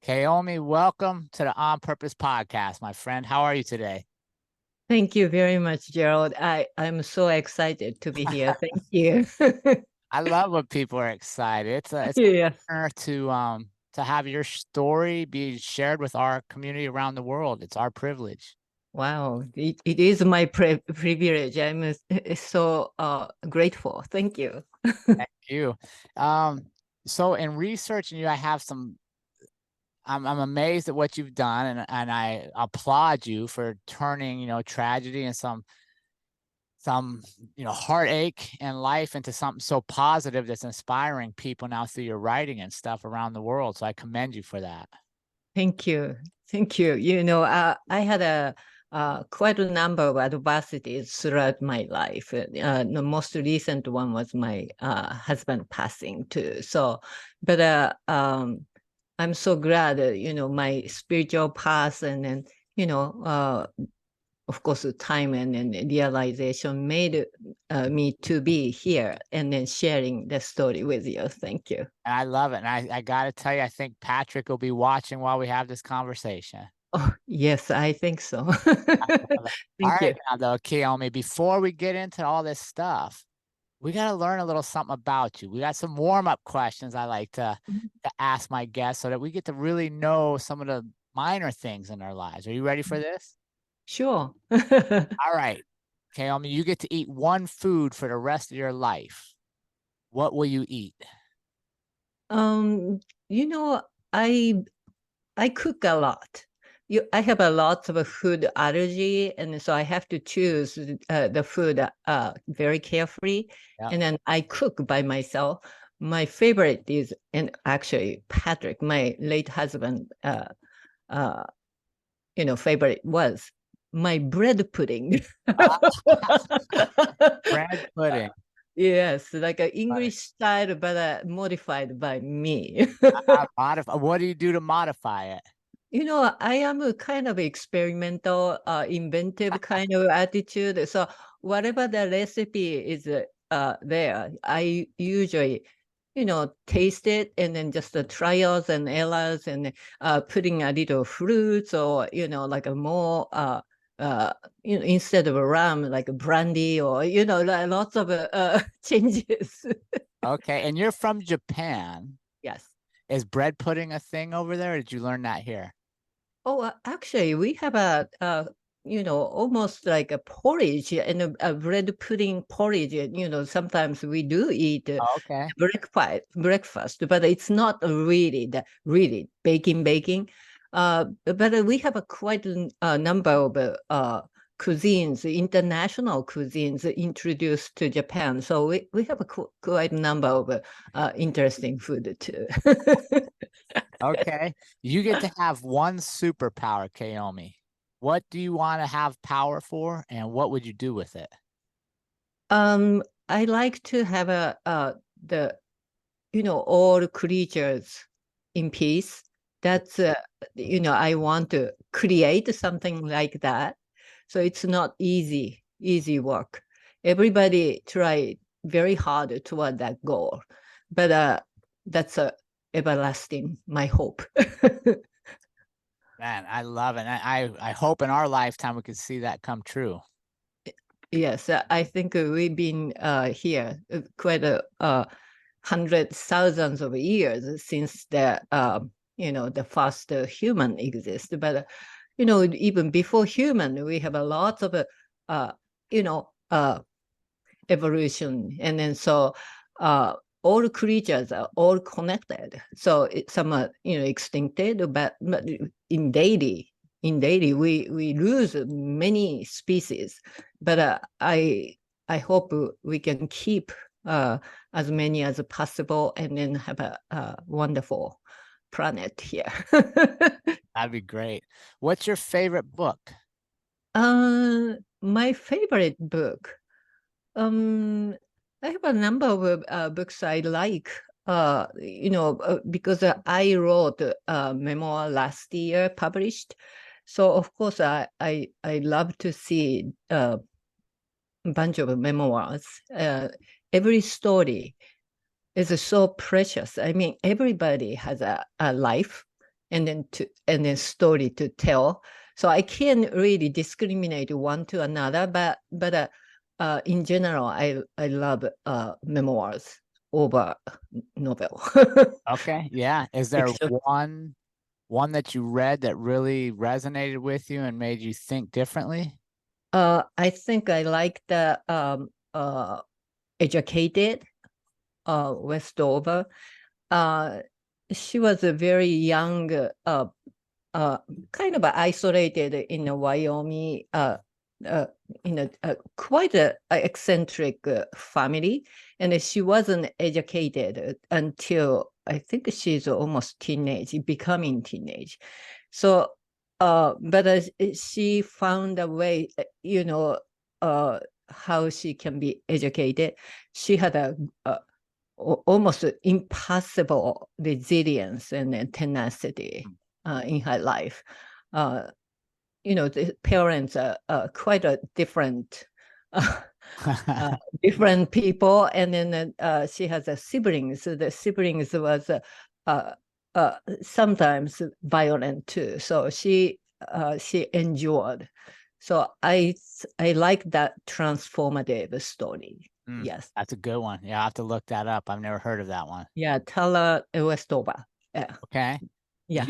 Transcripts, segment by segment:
Kyomi, welcome to the On Purpose podcast, my friend. How are you today? Thank you very much, Jerrod. I'm so excited to be here. Thank you. I love when people are excited. It's an Yes. honor to have your story be shared with our community around the world. It's our privilege. Wow. It is my privilege. I'm so grateful. Thank you. Thank you. Um, so in researching you, I have some. I'm amazed at what you've done, and I applaud you for turning tragedy and some heartache in life into something so positive that's inspiring people now through your writing and stuff around the world. So I commend you for that. Thank you. Thank you. I had quite a number of adversities throughout my life. The most recent one was my husband passing too. But I'm so glad, my spiritual path and then, you know, uh, of course, the time and realization made me to be here and then sharing the story with you. Thank you. And I love it. And I got to tell you, I think Patrick will be watching while we have this conversation. Oh, yes, I think so. All Thank right, you. now though, Kiyomi, before we get into all this stuff, we got to learn a little something about you. We got some warm-up questions I like to ask my guests so that we get to really know some of the minor things in our lives. Are you ready for this? Sure. All right, Kiyomi, you get to eat one food for the rest of your life. What will you eat? um, you know, I I cook a lot. I have a lot of food allergy, and so I have to choose the food very carefully. Yeah. And then I cook by myself. My favorite is, and actually Patrick, my late husband, uh, favorite was my bread pudding. Bread pudding. Yes, like an Right. English style, but modified by me. What do you do to modify it? I am a kind of experimental, inventive kind of attitude. So whatever the recipe is there, I usually, taste it and then just the trials and errors and putting a little fruits or, like a more, uh, instead of a rum, like a brandy or, lots of changes. Okay, and you're from Japan. Yes. Is bread pudding a thing over there, or did you learn that here? Oh, actually, we have almost like a porridge and a bread pudding porridge. Sometimes we do eat Oh, okay. breakfast, but it's not really really baking. But we have a quite a number of cuisines, international cuisines introduced to Japan. So we have a quite a number of interesting food too. Okay. You get to have one superpower, Kaomi. What do you want to have power for, and what would you do with it? Um, I like to have the all creatures in peace. That's I want to create something like that. So it's not easy work. Everybody try very hard toward that goal, but that's a everlasting my hope. Man, I love it. I hope in our lifetime we can see that come true. Yes, I think we've been here quite a hundreds, thousands of years since the first human exists. But even before human, we have a lot of uh, you know uh, evolution, and then so uh, all creatures are all connected. So some are extincted, but in daily we lose many species. But I hope we can keep as many as possible and then have a wonderful planet here. That'd be great. What's your favorite book? My favorite book. I have a number of books I like. Because I wrote a memoir last year, published. So of course, I love to see a bunch of memoirs. Every story is so precious. I mean, everybody has a life, and then story to tell. So I can't really discriminate one to another, but in general, I love memoirs over novel. Okay, yeah. Is there Fiction. one that you read that really resonated with you and made you think differently? I think I like the Educated, Westover. She was a very young, kind of isolated in a Wyoming, in a quite a eccentric family, and she wasn't educated until I think she's almost teenage, becoming teenage. So, but she found a way, how she can be educated. She had a almost impossible resilience and tenacity in her life. The parents are quite a different, different people, and then she has a siblings. So the siblings was sometimes violent too. So she endured. So I like that transformative story. Yes. That's a good one. Yeah, I have to look that up. I've never heard of that one. Yeah, Tara Westover. Yeah. Okay. Yeah.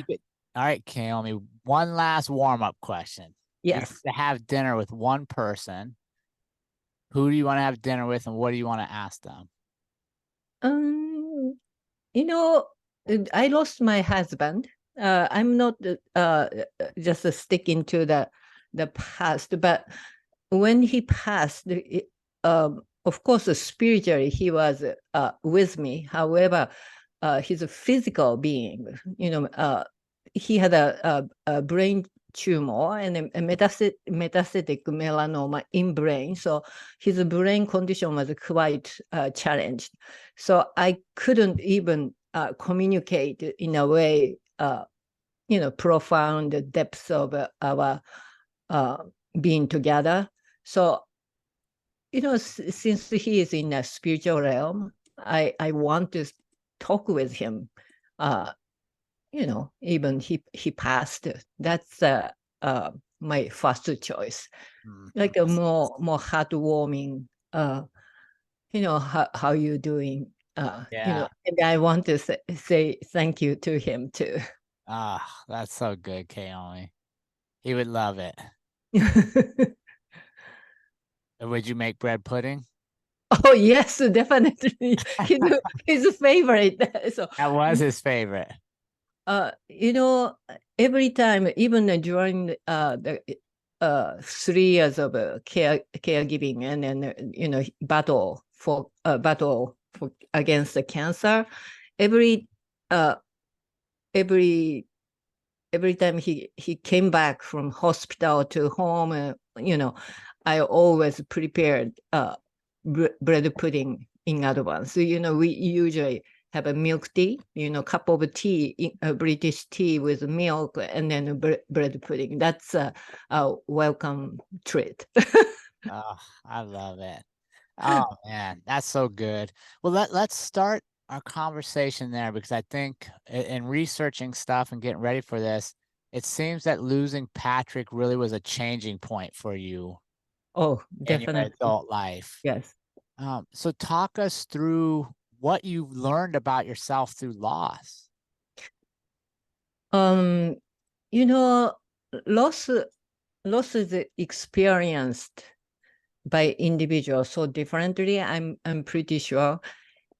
All right, Kyomi. One last warm-up question. You Yes. have to have dinner with one person. Who do you want to have dinner with, and what do you want to ask them? Um, you know, I lost my husband. I'm not just sticking to the past, but when he passed, of course, spiritually he was with me. However, his physical being, he had a brain tumor and a metastatic melanoma in brain. So his brain condition was quite challenged. So I couldn't even communicate in a way, profound depths of our being together. So, since he is in a spiritual realm, I want to talk with him. Even he passed. That's my first choice. Like a more heartwarming. How you doing? Yeah. And I want to say thank you to him too. Ah, that's so good, Kyomi. He would love it. Would you make bread pudding? Oh yes, definitely. His favorite. So That was his favorite. uh, you know, every time, even during the 3 years of caregiving and then battle for against the cancer, every uh, every every time he came back from hospital to home, I always prepared bread pudding in advance. So, we usually have a milk tea, cup of tea, British tea with milk, and then a bread pudding. That's a welcome treat. Oh, I love it. Oh man, that's so good. Well, let's start our conversation there because I think in researching stuff and getting ready for this, it seems that losing Patrick really was a changing point for you Oh, in your definitely. adult life. Yes. So talk us through what you've learned about yourself through loss. Um, you know, loss loss is experienced by individuals so differently. I'm pretty sure.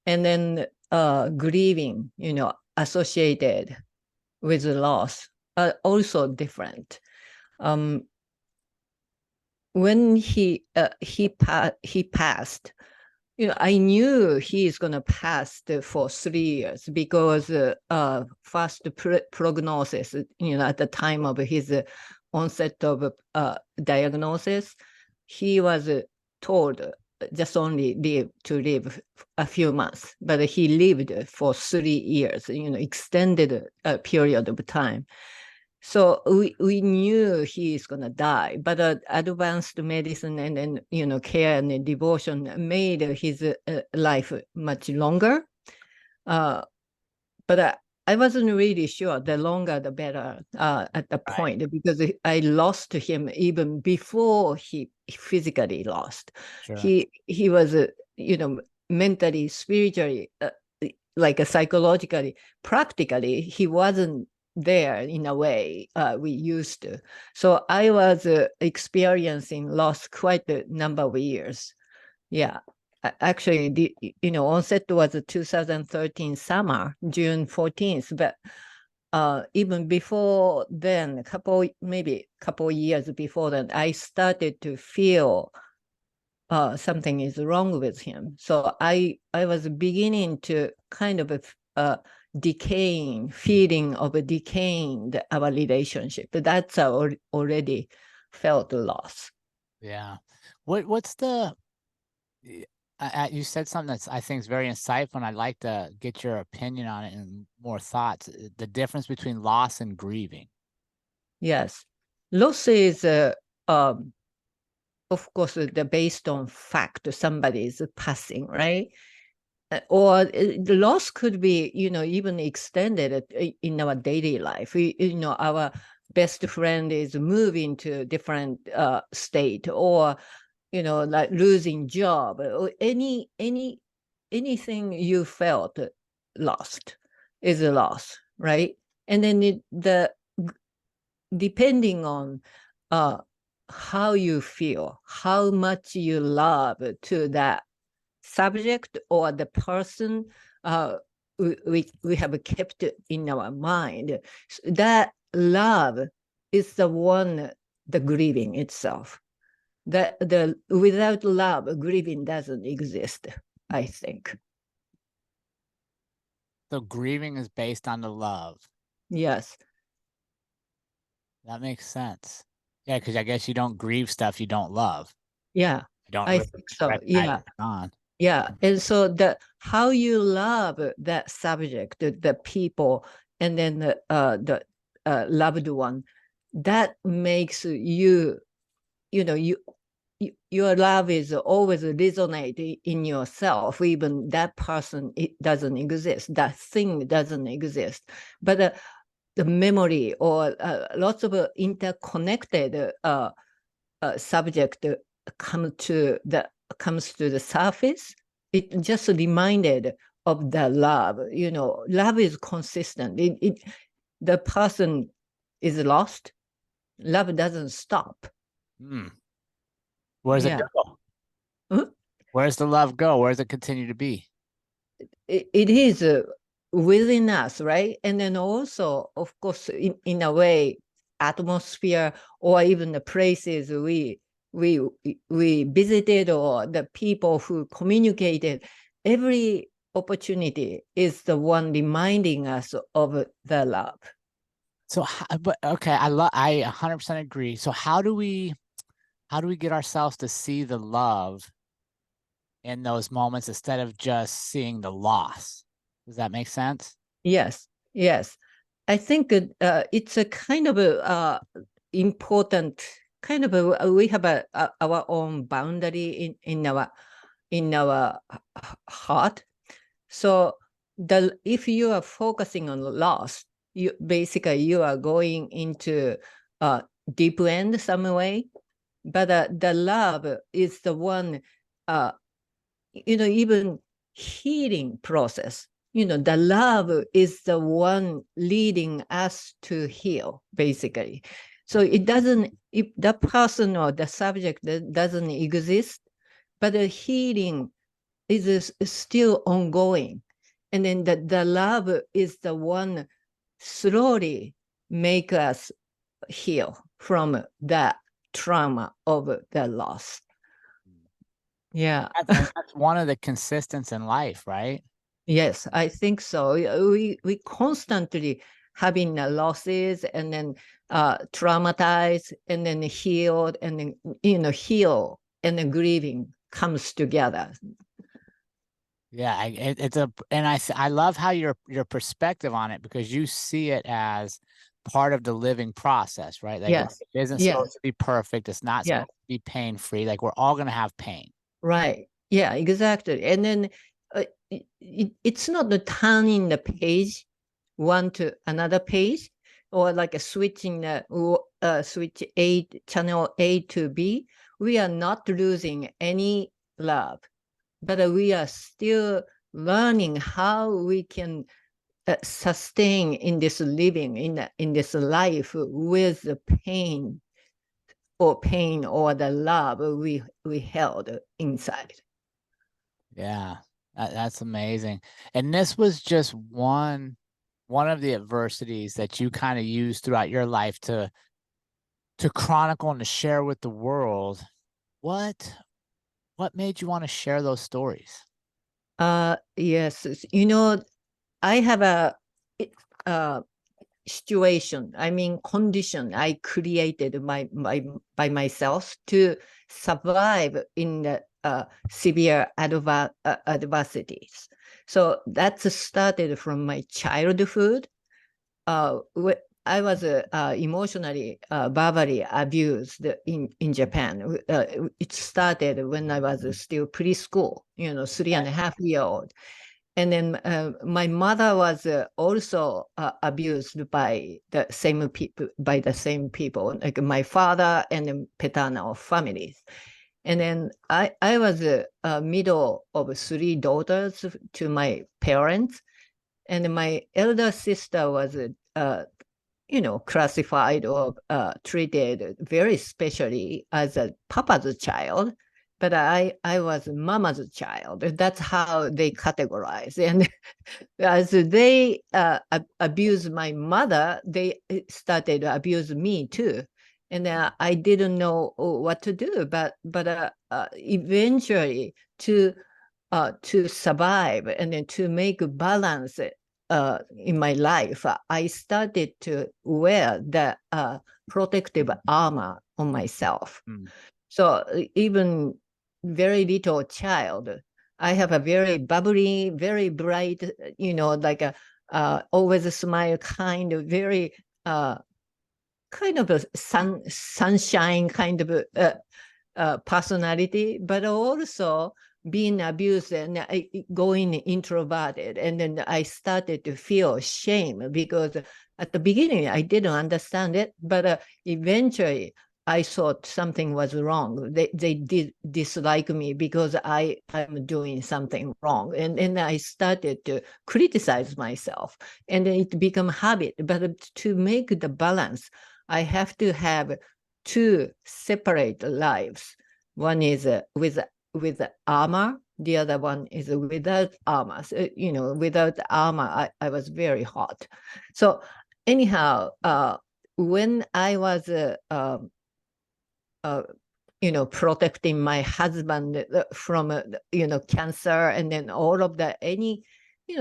And then grieving, associated with loss are also different. Um, when he passed, I knew he is going to pass for 3 years because first prognosis, at the time of his onset of diagnosis, he was told just only live a few months, but he lived for 3 years, extended period of time. So we knew he is going to die, but advanced medicine and care and devotion made his life much longer. But I wasn't really sure. The longer, the better at the point, because I lost him even before he physically lost. Sure. He was, mentally, spiritually, like psychologically, practically, he wasn't there in a way we used to. So I was experiencing loss quite a number of years. Yeah. Actually, the onset was 2013 summer, June 14th, but even before then, maybe couple years before that, I started to feel something is wrong with him. So I was beginning to kind of feeling of a decaying our relationship. That's already felt loss. Yeah. What's the you said something that's I think is very insightful, and I'd like to get your opinion on it and more thoughts. The difference between loss and grieving. Yes, loss is of course based on fact. Somebody is passing, right? Or the loss could be, even extended in our daily life. Our best friend is moving to a different state, or like losing job, or anything you felt lost is a loss, right? And then depending on how you feel, how much you love to that subject or the person we have kept in our mind, that love is the grieving itself. Without love, grieving doesn't exist, I think. So grieving is based on the love. Yes. That makes sense. Yeah, because I guess you don't grieve stuff you don't love. Yeah, You don't I really think so. recognize Yeah. it's gone. Yeah. And so how you love that subject, the people, and then the loved one, that makes you, your love is always resonate in yourself, even that person, it doesn't exist, that thing doesn't exist. But the memory or lots of interconnected subject comes to the surface. It just reminded of the love. Love is consistent. The person is lost. Love doesn't stop. Hmm. Where's it Yeah. go? Where's the love go? Where does it continue to be? It is within us, right? And then also, of course, in a way, atmosphere or even the places we visited or the people who communicated, every opportunity is the one reminding us of the love. So, but okay, I 100% agree. So how do we get ourselves to see the love in those moments instead of just seeing the loss? Does that make sense? Yes, yes. I think it's a kind of a important kind of we have our own boundary in our heart. So if you are focusing on loss, you are going into deep end some way. But the love is the one, even healing process. The love is the one leading us to heal, basically. So it doesn't, if the person or the subject doesn't exist, but the healing is still ongoing. And then the love is the one slowly make us heal from that trauma of the loss. Yeah. That's one of the consistents in life, right? Yes, I think so. We constantly having losses and then traumatized and then healed and then heal and then grieving comes together. Yeah, I love how your perspective on it, because you see it as part of the living process, right? Like Yes. life isn't Yes. supposed to be perfect. It's not Yes. supposed to be pain free. Like we're all gonna have pain. Right. Yeah, exactly. And then it's not the turning the page one to another page, or like a switching switch channel A to B, we are not losing any love, but we are still learning how we can sustain in this living, in this life, with the pain or the love we held inside. Yeah, that's amazing. And this was just one of the adversities that you kind of used throughout your life to chronicle and to share with the world. What made you want to share those stories? Yes, I have a situation, condition I created by myself to survive in the severe adversities. So that started from my childhood. I was emotionally, verbally abused in Japan. It started when I was still preschool, 3.5-year-old. And then my mother was also abused by the same people, like my father and the paternal families. And then I was a middle of 3 daughters to my parents, and my elder sister was classified or treated very specially as a papa's child, but I was mama's child. That's how they categorize. And as they abused my mother, they started to abuse me too. And I didn't know what to do, but eventually to survive and then to make a balance in my life, I started to wear the protective armor on myself. So even very little child, I have a very bubbly, very bright, like a always a smile kind of very kind of a sunshine kind of personality, but also being abused and going introverted. And then I started to feel shame because at the beginning I didn't understand it, but eventually I thought something was wrong. They did dislike me because I'm doing something wrong. And then I started to criticize myself, and then it became habit. But to make the balance, I have to have 2 separate lives. One is with armor, the other one is without armor. So, without armor, I was very hot. So anyhow, when I was protecting my husband from cancer, and then all of the any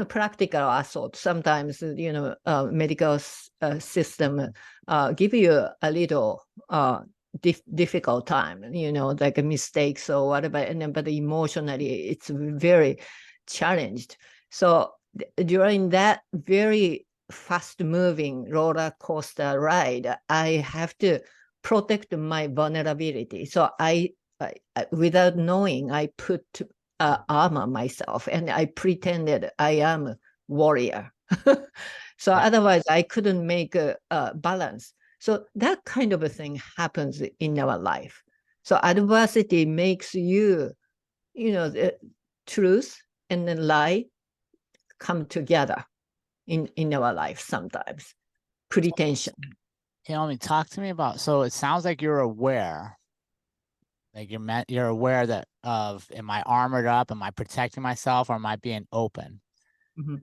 practical assault. Sometimes medical system give you a little difficult time, like mistakes or whatever, and then but emotionally it's very challenged. So during that very fast moving roller coaster ride, I have to protect my vulnerability. So I without knowing, I put armor myself, and I pretended I am a warrior. So otherwise I couldn't make a balance. So that kind of a thing happens in our life. So adversity makes you, the truth and the lie come together in our life sometimes. Pretension. Talk to me about, so it sounds like you're aware, like you're aware that am I armored up? Am I protecting myself, or am I being open? Mm-hmm.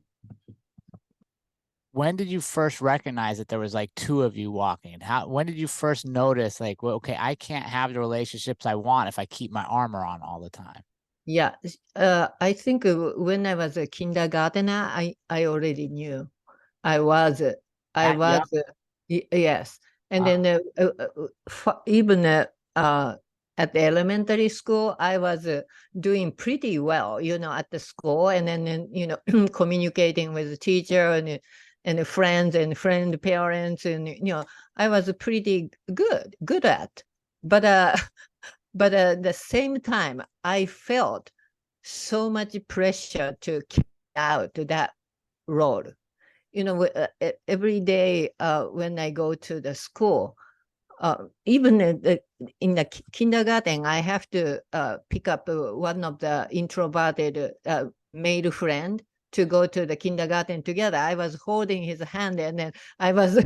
When did you first recognize that there was like 2 of you walking? When did you first notice like, well, okay, I can't have the relationships I want if I keep my armor on all the time? Yeah, I think when I was a kindergartner, I already knew I was Yep. Yes, and then even at the elementary school, I was doing pretty well, at the school, and then communicating with the teacher and the friends and friend parents, and I was pretty good at, but but at the same time, I felt so much pressure to carry out that role. every day when I go to the school, even in the kindergarten, I have to pick up one of the introverted male friend to go to the kindergarten together. I was holding his hand and then I was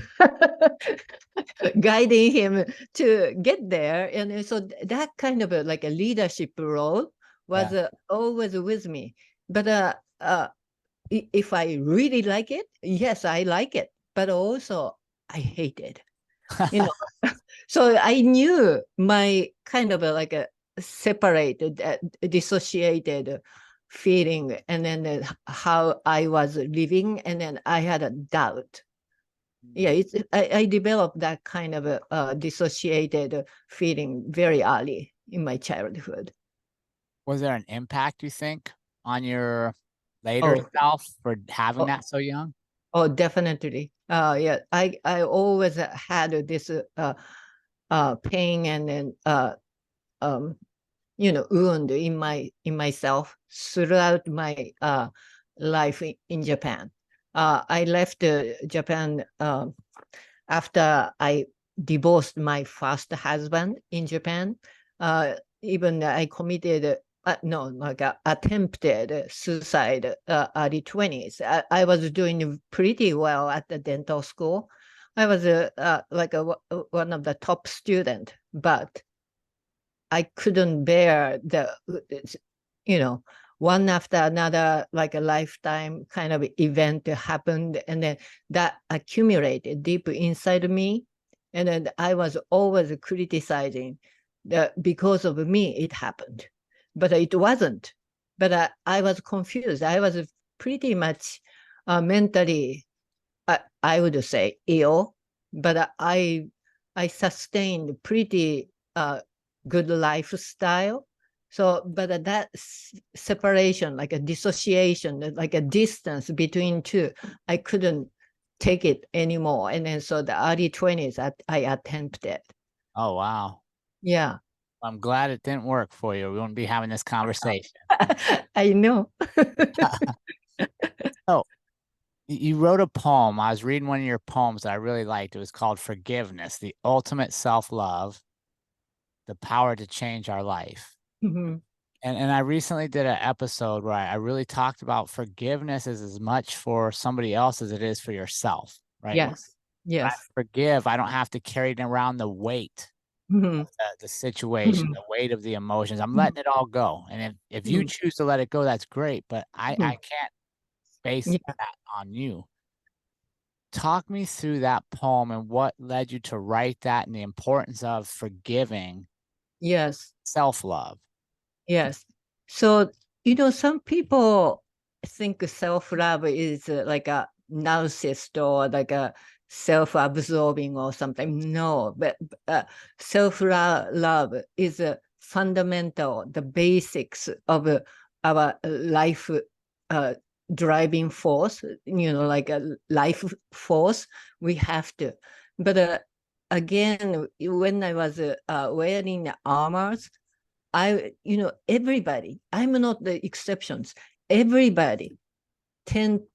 guiding him to get there. And so that kind of like a leadership role was always with me. But if I really like it, yes, I like it. But also I hate it. So I knew my kind of like a separated, dissociated feeling, and then how I was living, and then I had a doubt. Yeah, I developed that kind of a dissociated feeling very early in my childhood. Was there an impact, you think, on your later self for having that so young? Oh, definitely. Yeah, I always had this pain and then wound in myself throughout my life in Japan. I left Japan after I divorced my first husband in Japan. Even I committed attempted suicide early 20s. I was doing pretty well at the dental school. I was one of the top student, but I couldn't bear one after another, like a lifetime kind of event happened, and then that accumulated deep inside me. And then I was always criticizing that because of me, it happened. But it wasn't. But I was confused. I was pretty much mentally, I would say, ill. But I sustained pretty good lifestyle. So, but that separation, like a dissociation, like a distance between two, I couldn't take it anymore. And then so the early 20s, I attempted. Oh, wow. Yeah. I'm glad it didn't work for you. We wouldn't be having this conversation. I know. So you wrote a poem. I was reading one of your poems that I really liked. It was called Forgiveness, the Ultimate Self-Love, the Power to Change Our Life. Mhm. And I recently did an episode where I really talked about forgiveness is as much for somebody else as it is for yourself, right? Yes. When I Yes. forgive, I don't have to carry around the weight Mhm. of the situation, Mhm. the weight of the emotions. I'm Mhm. letting it all go. And if you Mhm. choose to let it go, that's great. But I Mhm. can't base Yeah. that on you. Talk me through that poem and what led you to write that and the importance of forgiving Yes. self-love. Yes. So, some people think self-love is like a narcissist or like a self-absorbing or something. No, but self-love is fundamental, the basics of our life driving force, like a life force. We have to. But again, when I was wearing the armors, everybody, I'm not the exceptions. Everybody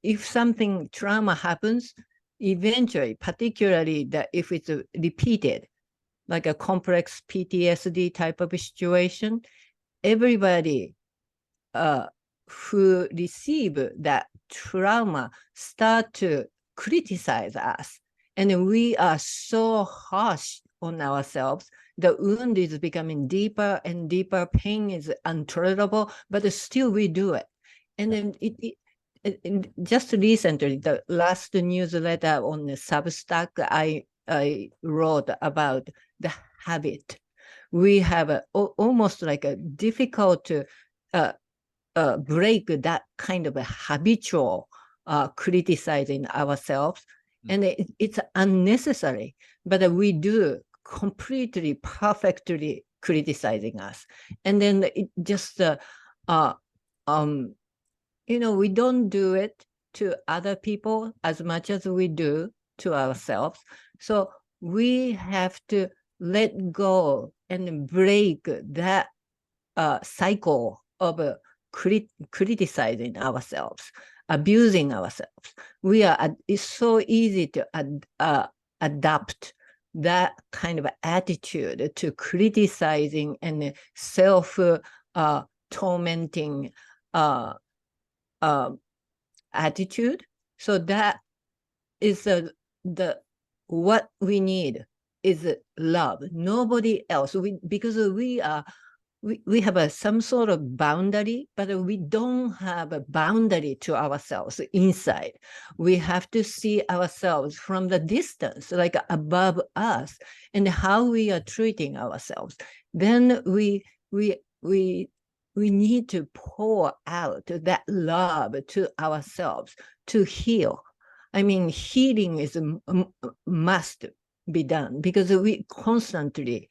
if something trauma happens, eventually, particularly that if it's repeated, like a complex PTSD type of situation, everybody who receive that trauma start to criticize us. And we are so harsh on ourselves. The wound is becoming deeper and deeper. Pain is intolerable, but still we do it. And then just recently, the last newsletter on the Substack, I wrote about the habit. We have almost like a difficult uh, break that kind of a habitual criticizing ourselves. And it's unnecessary, but we do completely, perfectly criticizing us. And then it just, we don't do it to other people as much as we do to ourselves. So we have to let go and break that cycle of criticizing ourselves, abusing ourselves. It's so easy to adopt that kind of attitude to criticizing and self-tormenting attitude. So that is what we need is love. Nobody else. Because we have some sort of boundary, but we don't have a boundary to ourselves inside. We have to see ourselves from the distance, like above us, and how we are treating ourselves. Then we need to pour out that love to ourselves to heal. I mean, healing is must be done because we constantly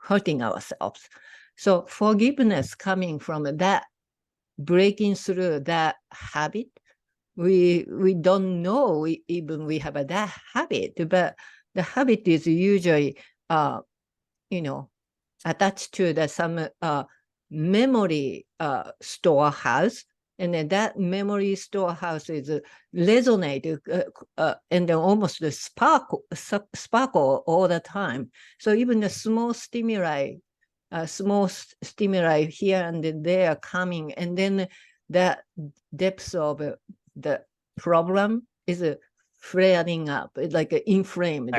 hurting ourselves. So forgiveness coming from that, breaking through that habit. We don't know even we have that habit, but the habit is usually attached to some memory storehouse, and then that memory storehouse is resonate and then almost sparkle all the time. So even the small stimuli here and there coming, and then the depth of the problem is flaring up, like inflamed.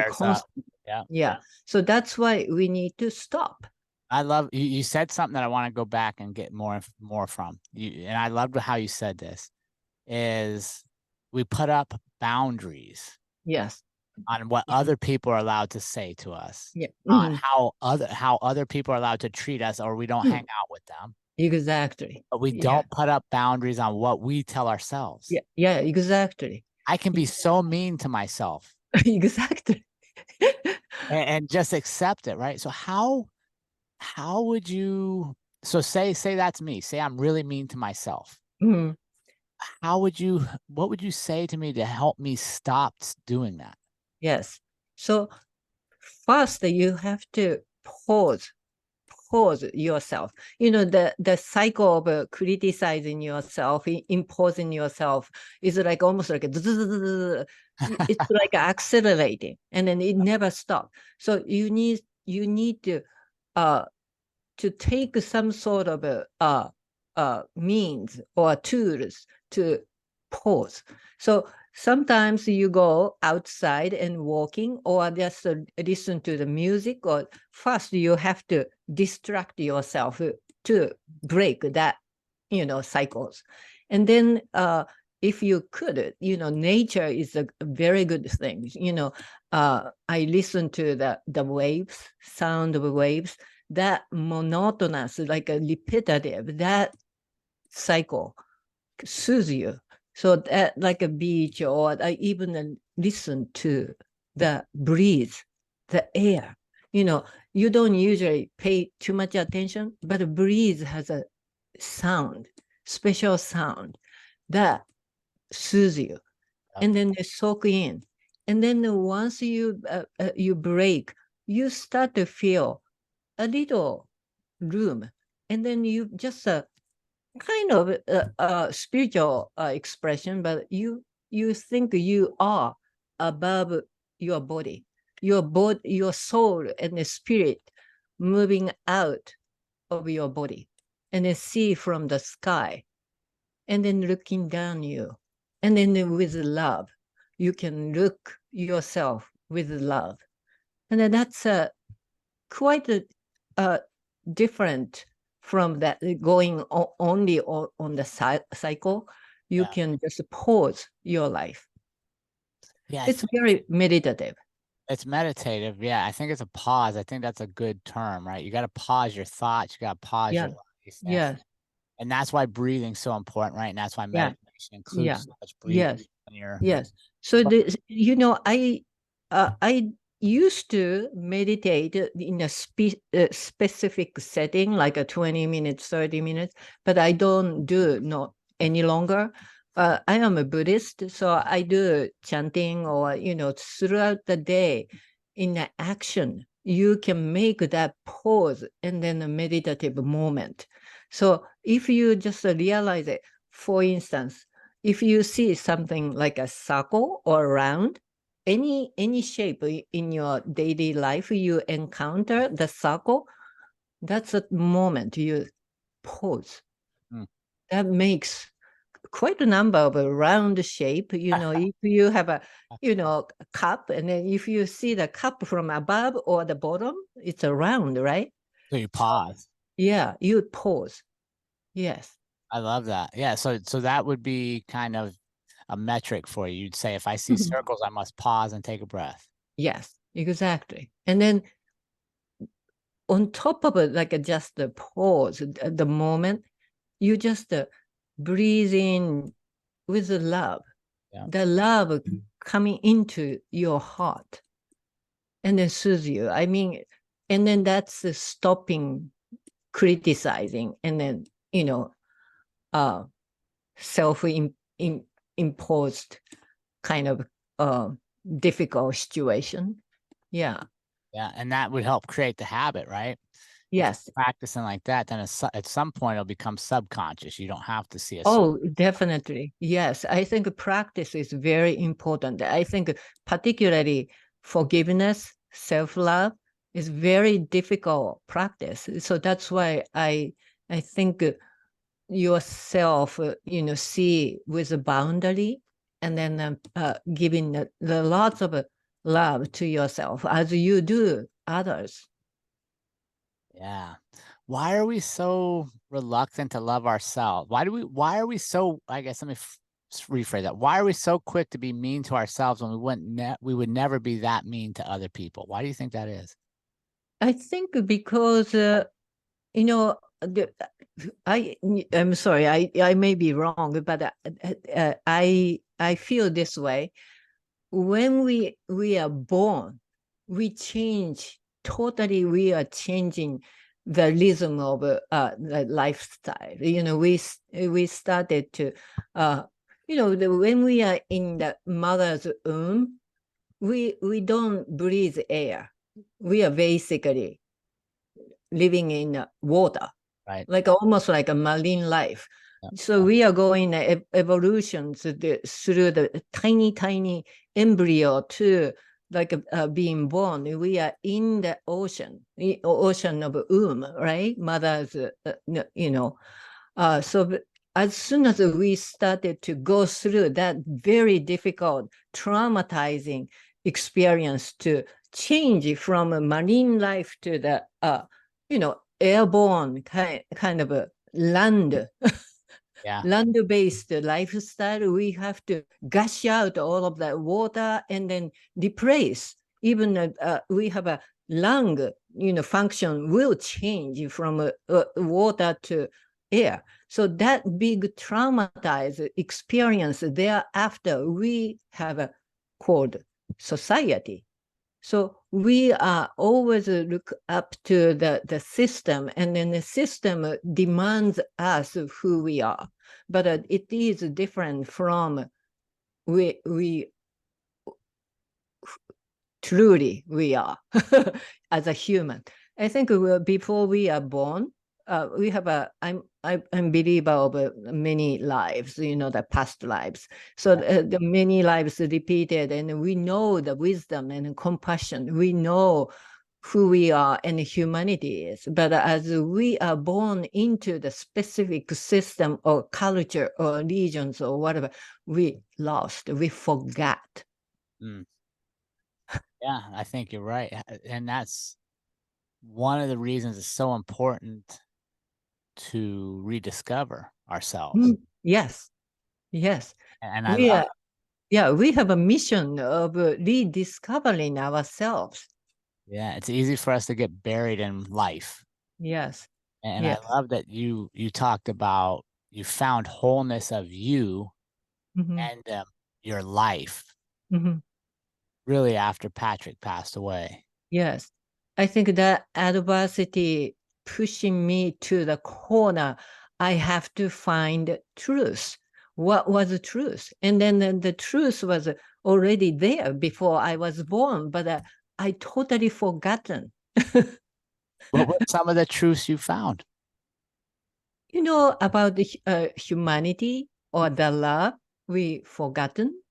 Yeah. So that's why we need to stop. I love you said something that I want to go back and get more from you, and I loved how you said this is we put up boundaries. Yes. On what other people are allowed to say to us. Yeah. On how other people are allowed to treat us, or we don't hang out with them. Exactly. But we don't put up boundaries on what we tell ourselves. Yeah, exactly. I can be so mean to myself. Exactly. and just accept it, right? So how would you say that's me. Say I'm really mean to myself. Mm. What would you say to me to help me stop doing that? Yes. So first you have to pause yourself. The cycle of criticizing yourself, imposing yourself is like almost like it's like accelerating, and then it never stops. So you need to take some sort of means or tools to pause. So sometimes you go outside and walking, or just listen to the music, or first you have to distract yourself to break that, cycles. And then if you could, nature is a very good thing. I listen to the waves, sound of waves, that monotonous, like a repetitive, that cycle soothes you. So that, like a beach, or I even listen to the breeze, the air. You don't usually pay too much attention, but the breeze has a sound, special sound that soothes you. And then they soak in. And then once you break, you start to feel a little room. And then you just kind of a spiritual expression, but you think you are above your body, your soul and the spirit moving out of your body, and then see from the sky, and then looking down you, and then with love, you can look yourself with love, and then that's quite different from that going only on the cycle. You can just pause your life. Yeah, it's very meditative. It's meditative. Yeah, I think it's a pause. I think that's a good term, right? You got to pause your thoughts. You got to pause your life. Yes. And that's why breathing's so important, right? And that's why meditation includes so much breathing. Yes. So I used to meditate in a specific setting, like a 20 minutes, 30 minutes, but I don't do not any longer. I am a Buddhist, so I do chanting, or, throughout the day in the action, you can make that pause and then a meditative moment. So if you just realize it, for instance, if you see something like a circle or round, any shape in your daily life, you encounter the circle, that's a moment you pause. Mm. That makes quite a number of a round shape. If you have a cup, and then if you see the cup from above or the bottom, it's a round, right? So you So, pause. yeah, you pause. Yes. I love that. Yeah. So that would be kind of a metric for you. You'd say, if I see Mhm. circles, I must pause and take a breath. Yes, exactly. And then on top of it, like just the pause, the moment, you just breathe in with the love, Yeah. the love coming into your heart and then soothe you. I mean, and then that's stopping criticizing and then, uh, self-imposed kind of difficult situation. Yeah. Yeah. And that would help create the habit, right? If Yes. you're practicing like that, then at some point it'll become subconscious. You don't have to see a Oh, definitely. Yes. I think practice is very important. I think particularly forgiveness, self-love is very difficult practice. So that's why I think yourself, see with a boundary and then giving the lots of love to yourself as you do others. Yeah. Why are we so reluctant to love ourselves? Why are we so, I guess, let me rephrase that. Why are we so quick to be mean to ourselves when we would never be that mean to other people? Why do you think that is? I think because you know, I'm sorry, I may be wrong, but I feel this way. When we are born, we change totally. We are changing the rhythm of the lifestyle. We started to, when we are in the mother's womb, we don't breathe air. We are basically living in water, Right. like almost like a marine life. Yeah. So we are going evolution through the tiny, tiny embryo to like being born. We are in the ocean of womb, right? Mother's, so as soon as we started to go through that very difficult, traumatizing experience to change from a marine life to the, airborne kind of a land Yeah. land-based lifestyle, we have to gush out all of that water and then replace. Even we have a lung, function will change from water to air. So that big traumatized experience thereafter, we have a called society. So we are always look up to the system, and then the system demands us who we are. But it is different from we truly we are as a human. I think before we are born, we have I'm believer of many lives, the past lives. So the many lives repeated, and we know the wisdom and compassion. We know who we are and humanity is. But as we are born into the specific system or culture or regions or whatever, we lost, we forgot. Mm. Yeah, I think you're right. And that's one of the reasons it's so important to rediscover ourselves. Yes, yes. And I We love, are, yeah, we have a mission of rediscovering ourselves. yeah, it's easy for us to get buried in life. Yes, And I yes. love that you talked about you found wholeness of you Hmm. and your life Hmm. really after Patrick passed away. Yes. I think that adversity pushing me to the corner, I have to find truth. What was the truth? And then the truth was already there before I was born, but I totally forgotten. What were some of the truths you found? about the humanity or the love we forgotten.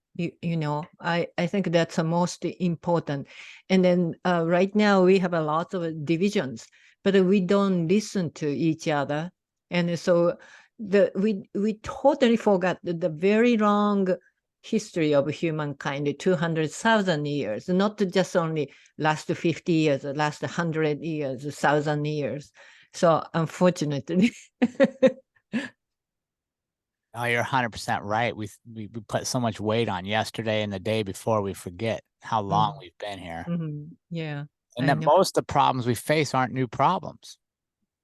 I think that's the most important. And then right now we have a lot of divisions, but we don't listen to each other. And so we totally forgot the very long history of humankind, 200,000 years, not just only last 50 years, last 100 years, 1,000 years. So unfortunately, Oh, you're 100% right. We put so much weight on yesterday and the day before we forget how long we've been here. Yeah, And I that know. most of the problems we face aren't new problems.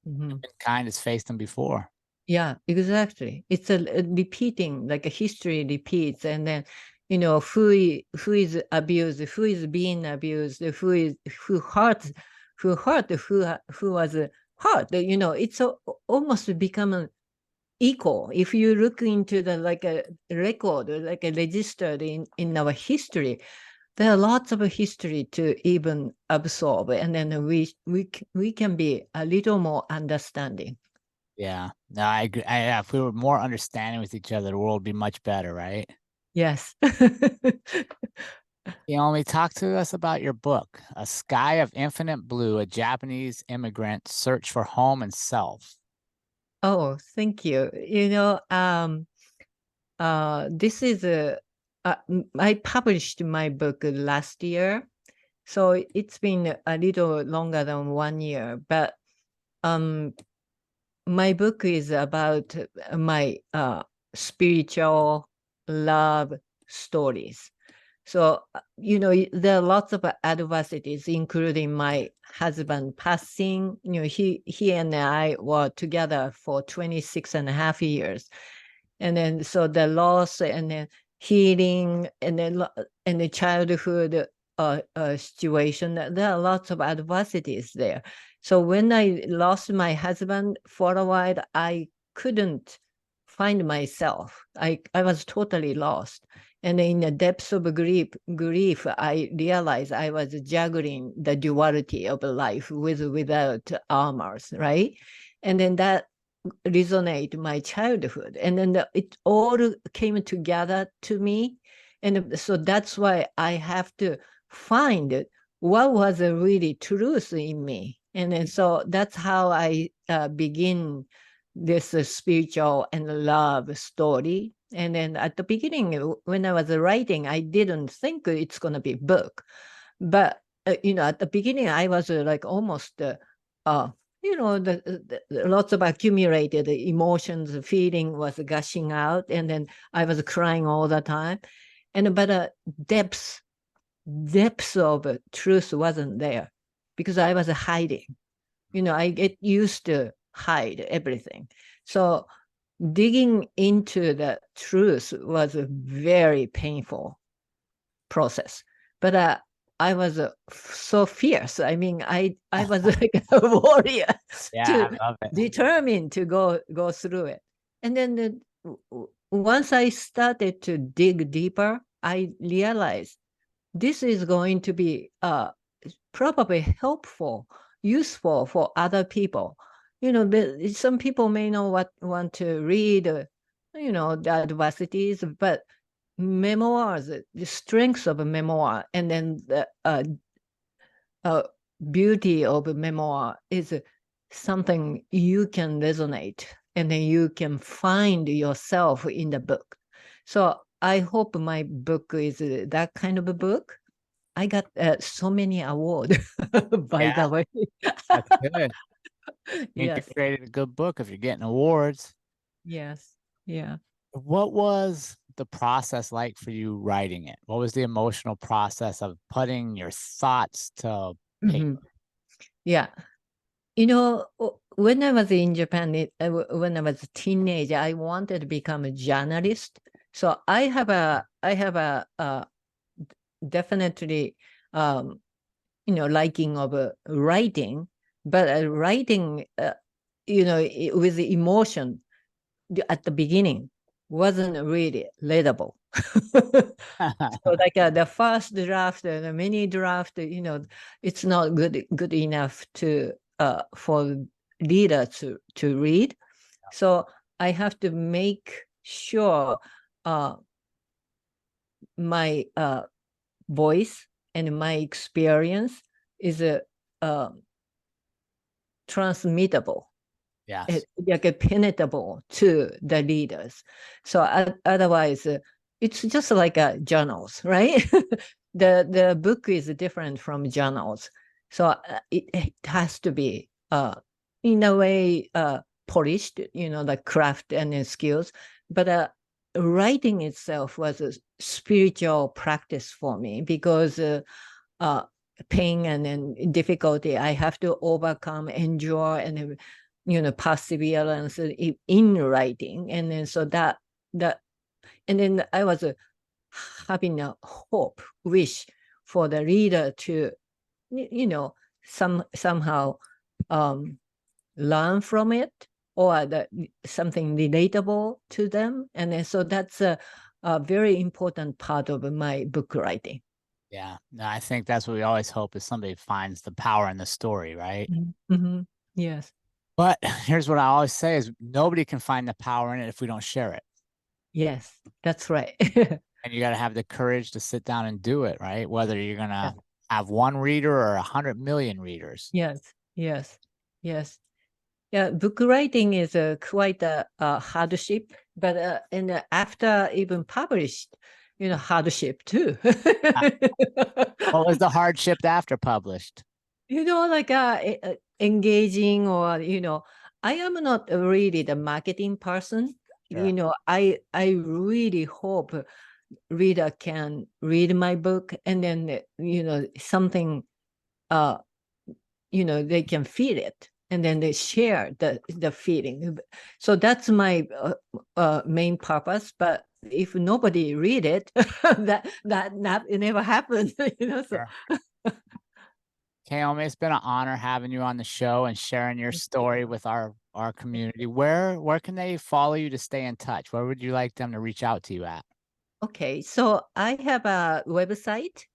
Mhm. Mankind has faced them before. Yeah, exactly. It's a repeating, like a history repeats, and then who is abused, who is being abused, who hurt, who was hurt. It's almost become equal. If you look into the like a record, like a registered in our history, there are lots of history to even absorb, and then we can be a little more understanding. Yeah. No, I agree. If we were more understanding with each other, the world would be much better, right? Yes. Talk to us about your book, A Sky of Infinite Blue, a Japanese Immigrant Search for Home and Self. Oh, thank you. This is I published my book last year, so it's been a little longer than 1 year. But um, my book is about my spiritual love stories. So, there are lots of adversities, including my husband passing. He and I were together for 26 and a half years. And then, so the loss and then healing and then and the childhood situation, there are lots of adversities there. So when I lost my husband for a while, I couldn't find myself. I was totally lost. And in the depths of grief, I realized I was juggling the duality of life with without armors, right? And then that resonate my childhood. And then it all came together to me. And so that's why I have to find what was really truth in me. And then so that's how I begin this spiritual and love story. And then at the beginning, when I was writing, I didn't think it's going to be a book. But, at the beginning, I was like almost, lots of accumulated emotions, feeling was gushing out. And then I was crying all the time. But depths of truth wasn't there because I was hiding. I get used to hide everything. So digging into the truth was a very painful process. But I was so fierce. I mean, I was like a warrior Yeah, to I love it. determined to go through it. And then once I started to dig deeper, I realized this is going to be probably helpful, useful for other people. Some people may not want to read, the adversities, but memoirs, the strength of a memoir, and then the beauty of a memoir is something you can resonate, and then you can find yourself in the book. So I hope my book is that kind of a book. I got so many awards, by Yeah, the way. that's good. You Yes, created a good book if you're getting awards. yes, yeah. What was the process like for you writing it? What was the emotional process of putting your thoughts to Mhm. paper? Yeah. When I was in Japan, when I was a teenager, I wanted to become a journalist. So I have a definitely liking of writing, but writing with emotion at the beginning wasn't really readable. So like the first draft and the mini draft, it's not good enough to for reader to read. So I have to make sure my voice and my experience is transmittable. Yes. Like penetrable to the readers. So otherwise, it's just like journals, right? The book is different from journals, so it has to be in a way polished, the craft and skills. But writing itself was a spiritual practice for me because pain and then difficulty I have to overcome, endure, and perseverance in writing. And then so that and then I was having a hope, wish for the reader to somehow learn from it, or something relatable to them. And then so that's a very important part of my book writing. Yeah. No, I think that's what we always hope is somebody finds the power in the story, right? Mm-hmm. Yes. But here's what I always say is nobody can find the power in it if we don't share it. Yes, that's right. And you got to have the courage to sit down and do it, right? Whether you're going Yeah. to have one reader or 100 million readers. Yes, yes, yes. Yeah, book writing is quite a hardship, but and after even published, hardship too. What was the hardship after published? Like engaging, or I am not really the marketing person. Sure. I really hope reader can read my book, and then something they can feel it, and then they share the feeling. So that's my main purpose. But if nobody read it, that it never happens. So Sure. Kyomi, it's been an honor having you on the show and sharing your story with our community. Where can they follow you to stay in touch? Where would you like them to reach out to you at? okay, so I have a website,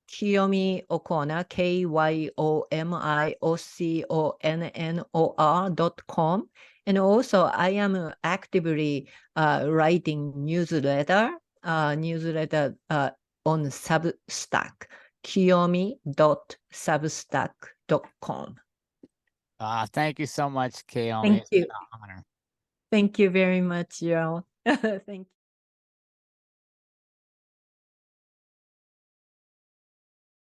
Kyomi O'Connor, KYOMIOCONNOR.com. And also I am actively writing newsletter on Substack, kiyomi.substack.com. Thank you so much, Kyomi. Thank It's been you. an honor. Thank you very much, Jerrod. Thank you.